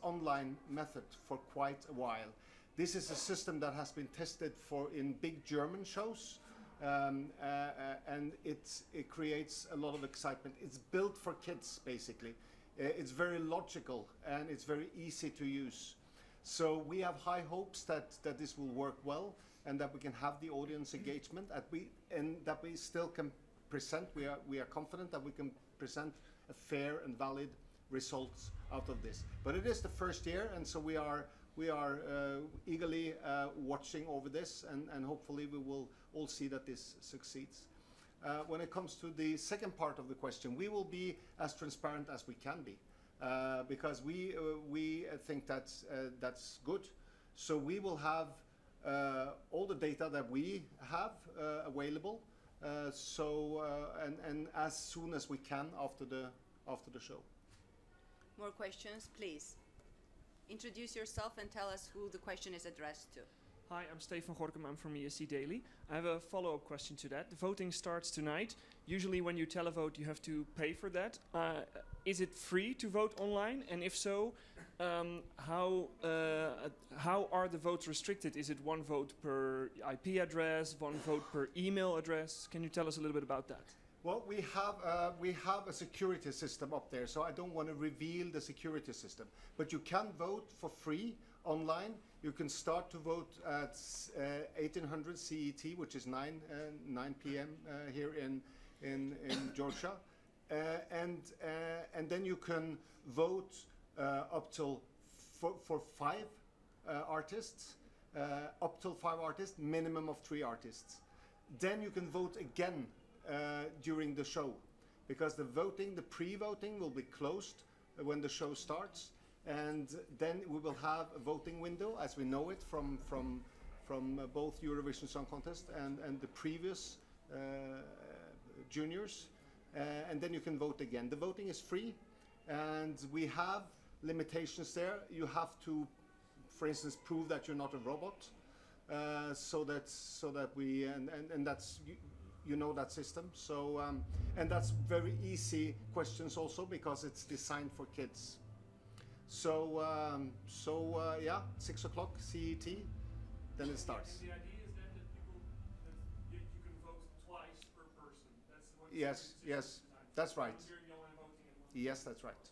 online method for quite a while. This is a system that has been tested in big German shows, and it creates a lot of excitement. It's built for kids, basically. It's very logical and it's very easy to use. So we have high hopes that this will work well and that we can have the audience engagement and that we still can present. We are confident that we can present a fair and valid results out of this. But it is the first year, and so we are eagerly watching over this, and hopefully we will all see that this succeeds. When it comes to the second part of the question, we will be as transparent as we can be, because we think that's good. So we will have all the data that we have available, and as soon as we can after the show. More questions, please. Introduce yourself and tell us who the question is addressed to. Hi, I'm Stefan Gorkum. I'm from ESC Daily. I have a follow-up question to that. The voting starts tonight. Usually when you televote, you have to pay for that. Is it free to vote online? And if so, how are the votes restricted? Is it one vote per IP address, one vote per email address? Can you tell us a little bit about that? Well, we have a security system up there, so I don't want to reveal the security system. But you can vote for free online. You can start to vote at 1800 CET, which is 9 p.m. Here in Georgia, and then you can vote up till for 5 artists, up till 5 artists, minimum of 3 artists. Then you can vote again during the show, because the pre-voting will be closed when the show starts, and then we will have a voting window as we know it from both Eurovision Song Contest and the previous juniors, and then you can vote again. The voting is free, and we have limitations there. You have to, for instance, prove that you're not a robot, so that we and that's. You know that system, so and that's very easy questions also because it's designed for kids. So yeah, 6 o'clock CET, then it starts. And the idea is then that you can vote twice per person. That's what. Yes, that's right. Yes, that's right.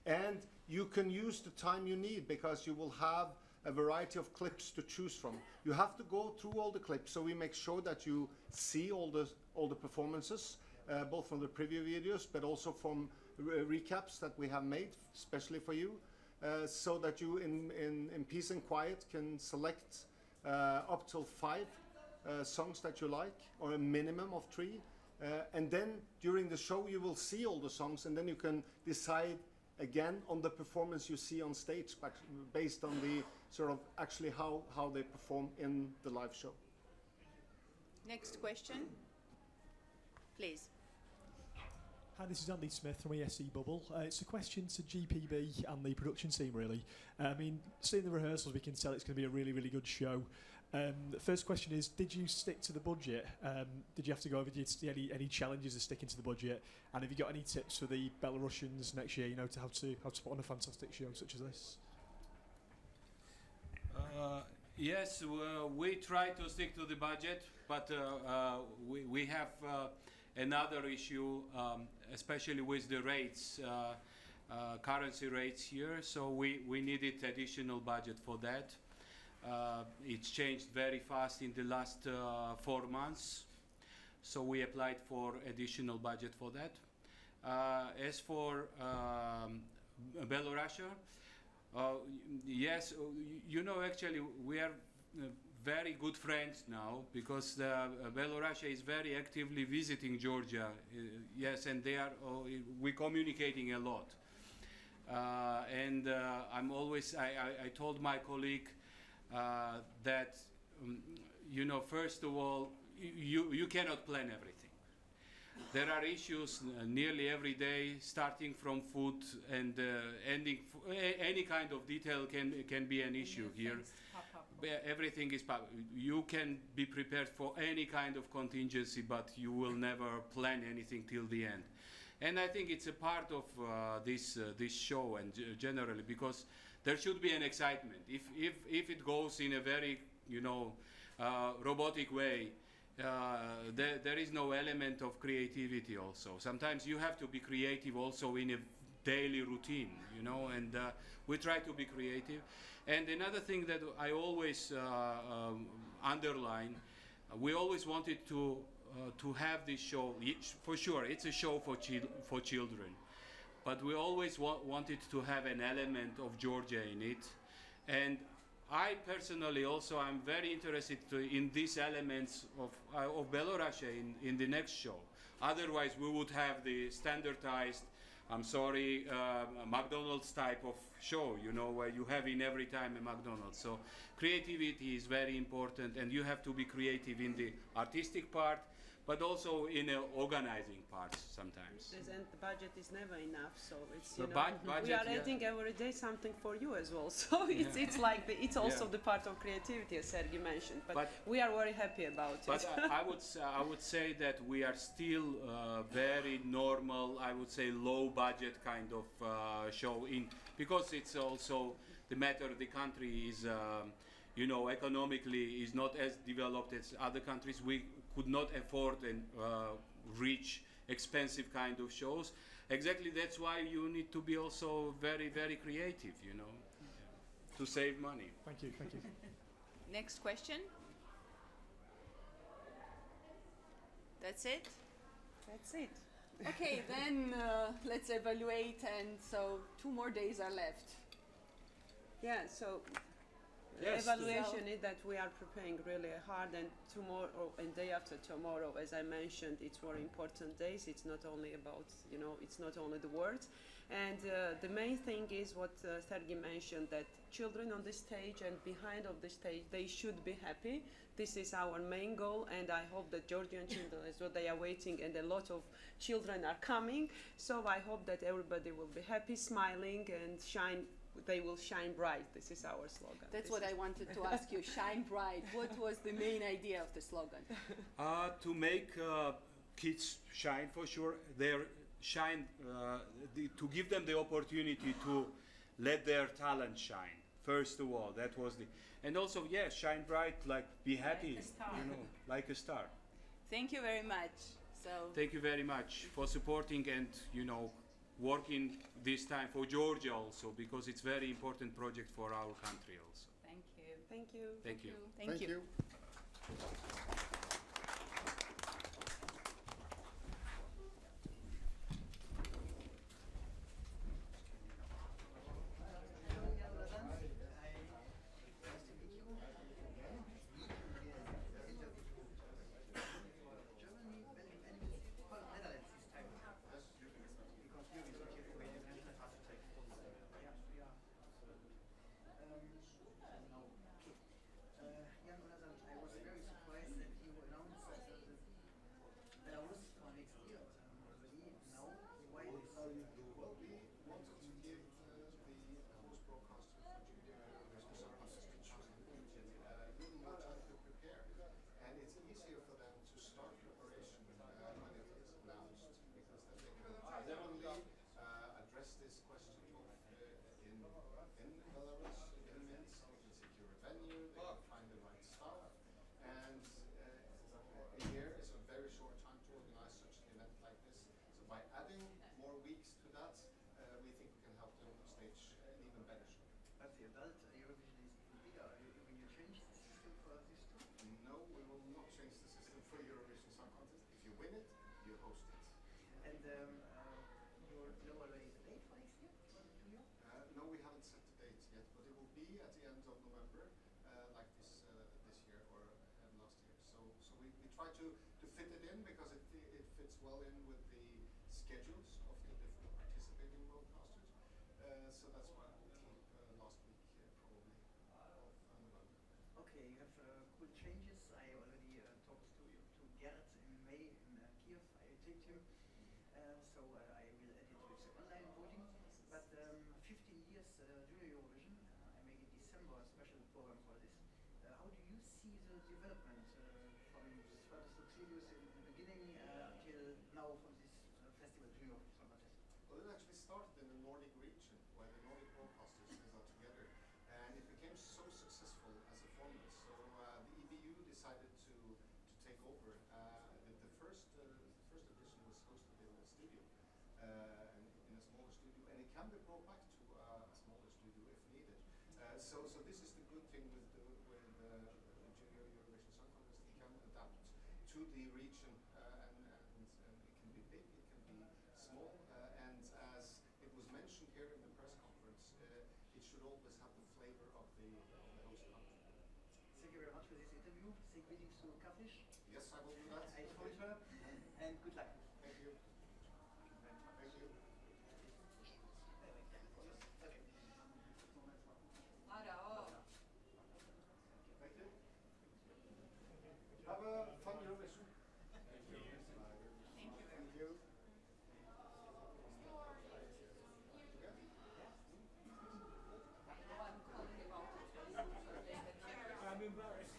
And you can use the time you need because you will have a variety of clips to choose from. You have to go through all the clips, so we make sure that you see all the performances, both from the preview videos, but also from recaps that we have made, especially for you, so that you, in peace and quiet, can select up till 5 songs that you like, or a minimum of 3, and then during the show you will see all the songs, and then you can decide again on the performance you see on stage, but based on the sort of actually how they perform in the live show. Next question, please. Hi, this is Andy Smith from ESC Bubble. It's a question to GPB and the production team, really. I mean, seeing the rehearsals, we can tell it's going to be a really, really good show. The first question is, did you stick to the budget? Did you have to go over, did you see any challenges of sticking to the budget? And have you got any tips for the Belarusians next year, you know, to how to put on a fantastic show such as this? Yes, we try to stick to the budget, but we have another issue, especially with the rates, currency rates here. So we needed additional budget for that. It's changed very fast in the last 4 months, so we applied for additional budget for that. As for Belarus, yes, you know, actually we are very good friends now, because Belarus is very actively visiting Georgia. Yes, and we're communicating a lot. And I'm always, I told my colleague that, you know, first of all, you cannot plan everything. There are issues nearly every day, starting from food and ending. Any kind of detail can be an issue here. Everything is. You can be prepared for any kind of contingency, but you will never plan anything till the end. And I think it's a part of this show, and generally, because there should be an excitement. If it goes in a very, robotic way, there is no element of creativity also. Sometimes you have to be creative also in a daily routine, and we try to be creative. And another thing that I always underline, we always wanted to have this show. For sure, it's a show for children, but we always wanted to have an element of Georgia in it. And I personally also am very interested in these elements of Belarus in the next show. Otherwise, we would have the standardized, McDonald's type of show, where you have in every time a McDonald's. So creativity is very important, and you have to be creative in the artistic part, but also in the organizing parts sometimes. And the budget is never enough, so it's The budget, we are yeah. adding every day something for you as well. So it's like it's also the part of creativity, as Sergei mentioned. But we are very happy about But it. I would say that we are still very normal, I would say low budget kind of show, because it's also the matter the country is, economically is not as developed as other countries. We could not afford and reach expensive kind of shows. Exactly, that's why you need to be also very, very creative, to save money. Thank you. Next question. That's it? That's it. Okay, then let's evaluate, and so 2 more days are left. Yeah, so Yes. evaluation is that we are preparing really hard, and tomorrow and day after tomorrow, as I mentioned, it's very important days. It's not only about, it's not only the words. And the main thing is what Sergei mentioned, that children on the stage and behind of the stage, they should be happy. This is our main goal, and I hope that Georgian children as well, they are waiting, and a lot of children are coming. So I hope that everybody will be happy, smiling, and they will shine bright. This is our slogan. That's what I wanted to ask you. Shine bright. What was the main idea of the slogan? To make kids shine, for sure. To give them the opportunity to let their talent shine. First of all, that was and also, shine bright, like be happy, Like a star. Like a star. Thank you very much. So Thank you very much for supporting and, working this time for Georgia also, because it's very important project for our country also. thank you. Thank you. Thank you. Thank you. To fit it in, because it fits well in with the schedules of the different participating broadcasters. So that's why we'll keep last week probably of November. Okay, you have cool changes. I already talked to Gerd in May in Kiev. I take him. So I will edit with the online voting. But 15 years Junior Eurovision. I make in December a special program for this. How do you see the development from first successes in the beginning until now from this festival Junior Song Contest? Well, it actually started in the Nordic region, where the Nordic broadcasters got together decided to take over. The first edition was hosted in a studio, in a smaller studio, and it can be brought back to a smaller studio if needed. So this is the good thing with Junior Eurovision Song Contest. It can adapt to the region, and it can be big, it can be small, and as it was mentioned here in the press conference, it should always have the flavor of the host country. Thank you very much for this interview. Say greetings to Kafish. Yes, I will do that. I told her, and good luck. Thank you. Thank you. Thank you. Have a fun Eurovision. Thank you. Thank you. I'm embarrassed.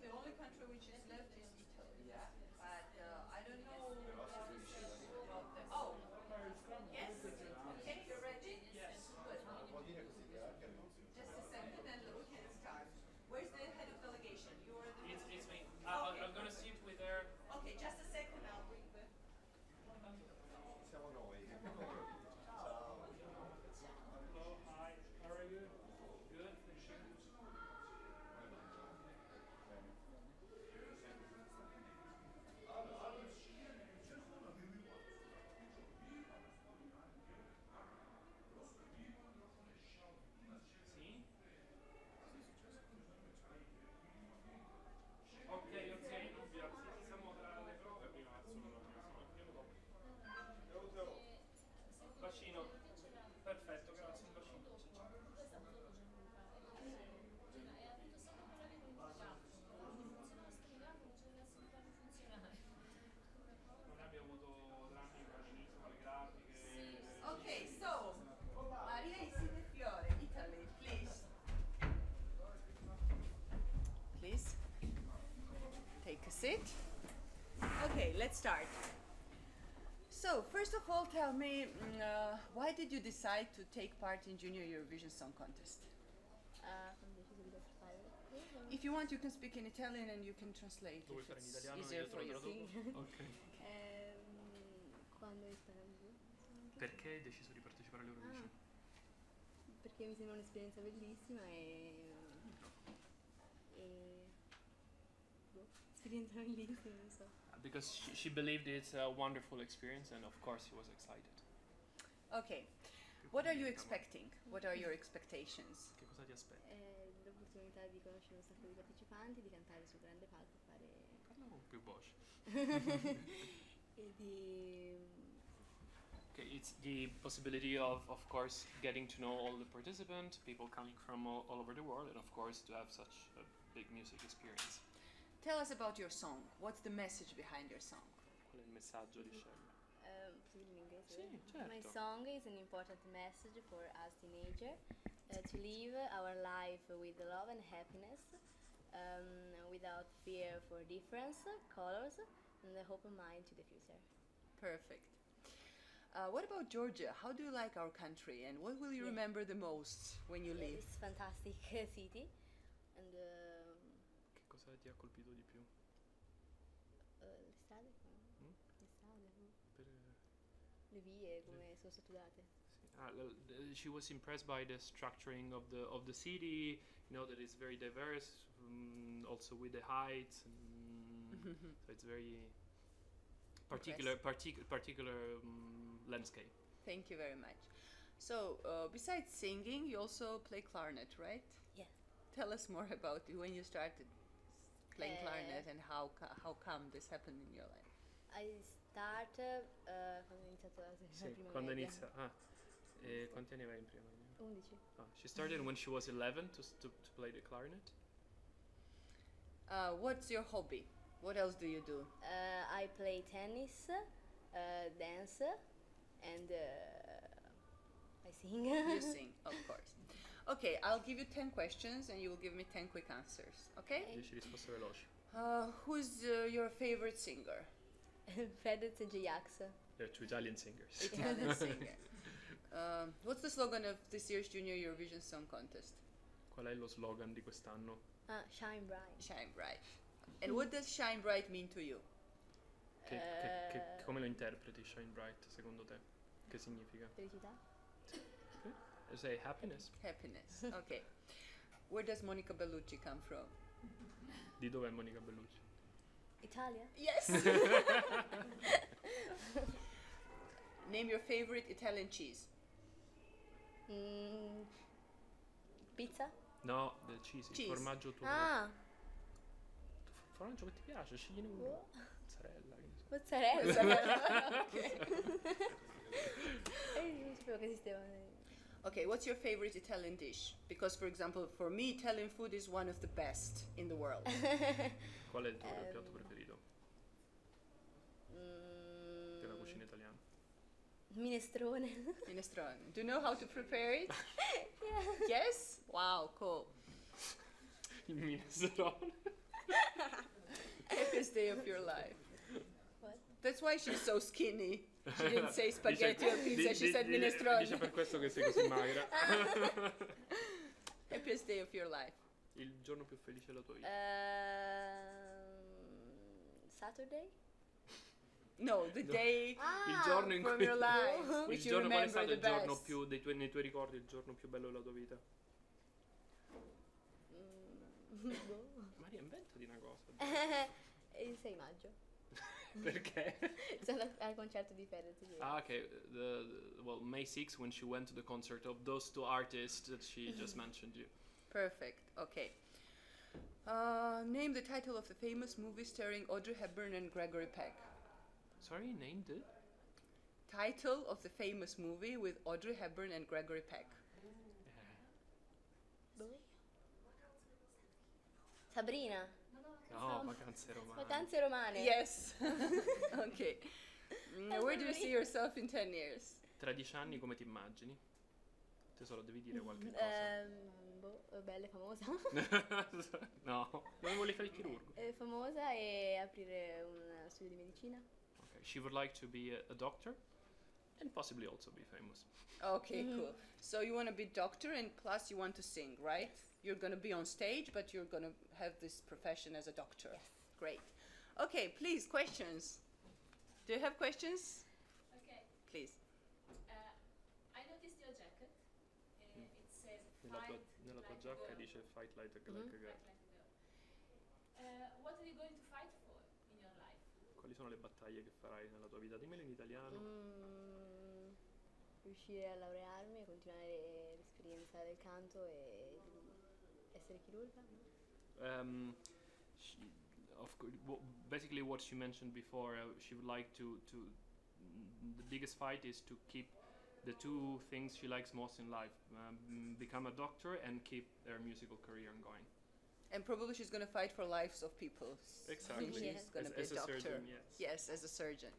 The only country which is left is Italy. Yeah. But I don't know. Oh, yes. Okay, you're ready? Yes. Good. Just a second, and we can start. Where's the head of delegation? You are the. It's me. Okay. I'm gonna sit with her. Okay, just a second. I'll bring the. Siamo noi. Hello, hi. How are you? Good. Ok, non vi siamo tra le prove prima, andiamo dopo. Bacino. Perfetto, grazie, un bacino. Non abbiamo avuto drammi all'inizio con le grafiche. Okay, so Maria Isidefiore, Italy, please. Please take a seat. Okay, let's start. So, first of all, tell me, why did you decide to take part in Junior Eurovision Song Contest? Quando ho deciso di partecipare. If you want, you can speak in Italian and you can translate. Lo vuoi if fare in it's italiano? easier Io te for lo you. traduco? Ok. Quando ho Istanbul. Perché hai deciso di partecipare all'Eurovision? Perché mi sembra un'esperienza bellissima esperienza bellissima, non so. Because she believed it's a wonderful experience, and of course she was excited. Okay, what are you expecting? What are your expectations? Che cosa ti aspetti? L'opportunità di conoscere un sacco di partecipanti, di cantare sul grande palco, fare Parla un po' più voce. e di Okay, it's the possibility of course, getting to know all the participants, people coming from all over the world, and of course to have such a big music experience. Tell us about your song. What's the message behind your song? Qual è il messaggio di Shell? Posso dire in inglese? Sì, My certo. song is an important message for us teenagers to live our life with love and happiness, without fear for difference, colors, and a open mind to the future. Perfect. What about Georgia? How do you like our country, and what will you Yeah. remember the most when you leave? It's fantastic city, and Che cosa ti ha colpito di più? l'estate, Mm? l'estate, Per- le vie come sono strutturate. She was impressed by the structuring of the city. You know that it's very diverse, also with the heights. So it's very particular landscape. Thank you very much. So, besides singing, you also play clarinet, right? Yeah. Tell us more about when you started playing clarinet and how come this happened in your life. I started quando ho iniziato la prima Quando media. inizia. Quanti anni avevi in prima media? 11. She started when she was 11 to play the clarinet. What's your hobby? What else do you do? I play tennis, dance, and I sing. You sing, of course. Okay, I'll give you 10 questions and you will give me 10 quick answers, okay? 10 risposte veloci. Who's your favorite singer? Fedez e J-Ax. There are two Italian singers. Italian singer. What's the slogan of this year's Junior Eurovision Song Contest? Qual è lo slogan di quest'anno? Shine bright. Shine bright. And what does shine bright mean to you? Come lo interpreti Shine Bright secondo te? Che significa? Felicità. Say happiness. Happiness. Okay. Where does Monica Bellucci come from? Di dov'è Monica Bellucci? Italia. Yes. Name your favorite Italian cheese. Pizza. No, del cheese, il Cheese. formaggio tuo. Ah, Formaggio che ti piace, scegliene uno. Mozzarella. mozzarella. Non sapevo che esisteva. Okay, what's your favorite Italian dish? Because, for example, for me, Italian food is one of the best in the world. Qual è il tuo piatto preferito della cucina italiana? Minestrone. Minestrone. Do you know how to prepare it? Yeah. Yes? Wow, cool. Il minestrone. Happiest day of your life. What? That's why she's so skinny. She didn't say spaghetti or pizza, she said Dice minestrone. per questo che sei così magra. Happiest day of your life. Il giorno più felice della tua vita. Saturday? No, the day Il giorno in from cui your life, il which you giorno qual è remember stato the il giorno best. più nei tuoi ricordi, il giorno più bello della tua vita? Maria, inventati una cosa. Il 6 maggio. Perché? Sono al concerto di Fedez. Okay. Well, May 6th when she went to the concert of those two artists that she just mentioned you. Perfect. Okay. Name the title of the famous movie starring Audrey Hepburn and Gregory Peck. Sorry, named it? Title of the famous movie with Audrey Hepburn and Gregory Peck. Sabrina. No, Vacanze Romane. Vacanze romane. Yes. Okay. Where do you see yourself in 10 years? Tra 10 anni come ti immagini? Tesoro, devi dire qualche cosa. Bella e famosa. No, non volevi fare il chirurgo. Famosa e aprire un studio di medicina. Okay. She would like to be a doctor and possibly also be famous. Okay, cool. So you want to be doctor and plus you want to sing, right? You're going to be on stage, but you're going to have this profession as a doctor. Yes. Great. Okay, please, questions. Do you have questions? Okay. Please. I noticed your jacket. It says Nella tua fight giacca like a girl. dice fight like a girl. Fight like a girl. What are you going to fight for in your life? Quali sono le battaglie che farai nella tua vita? Dimmelo in italiano. Riuscire a laurearmi, continuare l'esperienza del canto e essere chirurga. Basically what she mentioned before, she would like to the biggest fight is to keep the two things she likes most in life, become a doctor and keep their musical career going. And probably she's going to fight for lives of people. Exactly. She's going to be As a doctor. surgeon, yes. Yes, as a surgeon.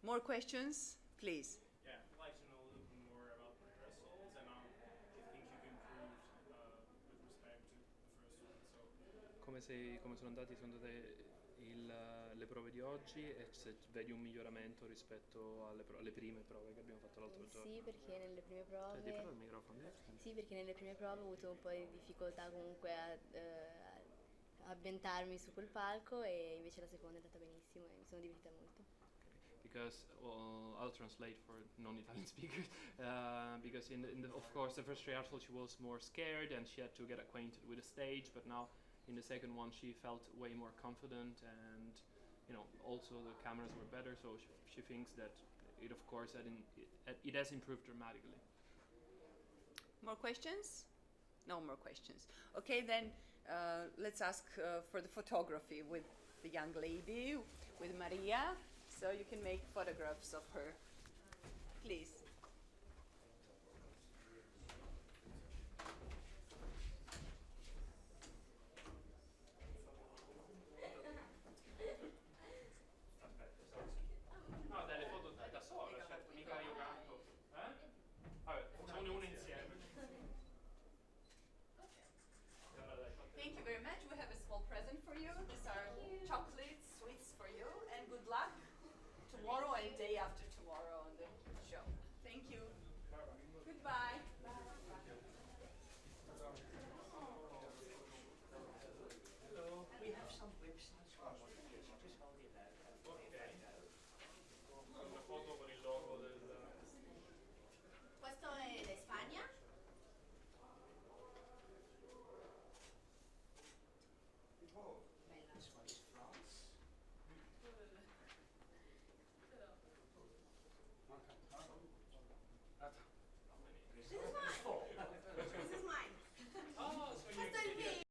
More questions, please. Yeah, I'd like to know a little bit more about the rehearsals and how you think you've improved with respect to the first one. So, come sono andati secondo te le prove di oggi e se vedi un miglioramento rispetto alle prime prove che abbiamo fatto l'altro giorno? Sì, perché nelle prime Cioè, di prove... fronte al microfono. Sì, perché nelle prime prove ho avuto un po' di difficoltà comunque a ambientarmi su quel palco e invece la seconda è andata benissimo e mi sono divertita molto. Because I'll translate for non-Italian speakers. Because of course the first rehearsal she was more scared and she had to get acquainted with the stage, but now in the second one she felt way more confident and also the cameras were better, so she thinks that it of course it has improved dramatically. More questions? No more questions. Okay, then let's ask for the photography with the young lady, with Maria, so you can make photographs of her. Please. No, delle foto da sola, cioè, mica io canto. Vabbè, facciamone una insieme. Thank you very much. We have a small present for you. These are chocolates, sweets for you, and good luck tomorrow and day after tomorrow on the show. Thank you. Goodbye.